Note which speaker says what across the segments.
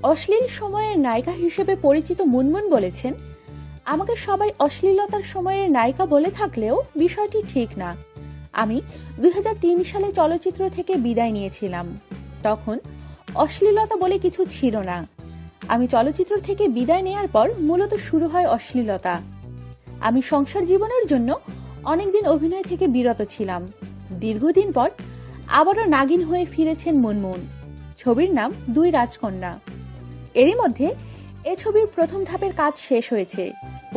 Speaker 1: অশ্লীল সময়ের নায়িকা হিসেবে পরিচিত মুনমুন বলেছেন, আমাকে সবাই অশ্লীলতার সময়ের নায়িকা বলে থাকলেও বিষয়টি ঠিক না। আমি 2003 সালে চলচ্চিত্র থেকে বিদায় নিয়েছিলাম। তখন অশ্লীলতা বলে কিছু ছিল না। আমি চলচ্চিত্র থেকে বিদায় নেয়ার পর মূলত শুরু হয় অশ্লীলতা। আমি সংসার জীবনের জন্য অনেকদিন অভিনয় থেকে বিরত ছিলাম। দীর্ঘদিন পর আবারও নাগিন হয়ে ফিরেছেন মুনমুন। ছবির নাম দুই রাজকন্যা। এরই মধ্যে এ ছবির প্রথম ধাপের কাজ শেষ হয়েছে।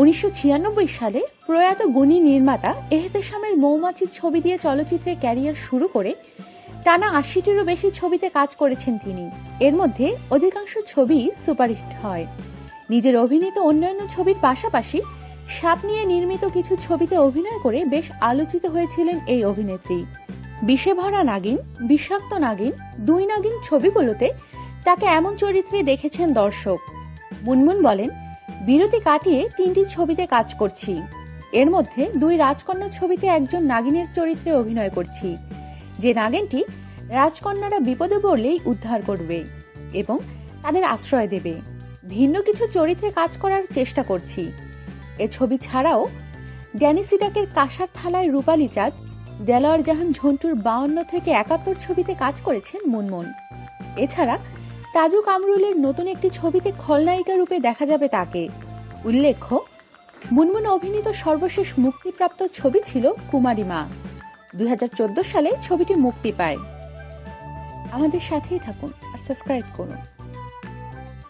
Speaker 1: 1996 সালে প্রয়াত গুণী নির্মাতা এহতেশামের মৌমাছি ছবি দিয়ে চলচ্চিত্রে ক্যারিয়ার শুরু করে টানা 80টিরও বেশি ছবিতে কাজ করেছেন তিনি। এর মধ্যে অধিকাংশ ছবি সুপারহিট হয়। নিজের অভিনীত অন্যান্য ছবির পাশাপাশি সাপ নিয়ে নির্মিত কিছু ছবিতে অভিনয় করে বেশ আলোচিত হয়েছিলেন এই অভিনেত্রী। বিষে ভরা নাগিন, বিষাক্ত নাগিন, দুই নাগিন ছবিগুলোতে তাকে এমন চরিত্রে দেখেছেন দর্শক। মুনমুন বলেন, বিরতি কাটিয়ে 3টি ছবিতে কাজ করছি। এর মধ্যে দুই রাজকন্যা ছবিতে একজন নাগিনের চরিত্রে অভিনয় করছি, যে নাগিনটি রাজকন্যারা বিপদে পড়লেই উদ্ধার করবে এবং তাদের আশ্রয় দেবে। ভিন্ন কিছু চরিত্রে কাজ করার চেষ্টা করছি। এ ছবি ছাড়াও ড্যানি সিডাকের কাঁসার থালায় রূপালী চাঁদ, দেলোয়ার জাহান ঝন্টুর 52 থেকে 71 ছবিতে কাজ করেছেন মুনমুন। এছাড়া তাজু কামরুলের নতুন একটি ছবিতে খলনায়িকা রূপে দেখা যাবে তাকে। উল্লেখ্য, মুনমুন অভিনীত সর্বশেষ মুক্তিপ্রাপ্ত ছবি ছিল কুমারী মা। 2014 সালে ছবিটি মুক্তি পায়। আমাদের সাথেই থাকুন আর সাবস্ক্রাইব করুন।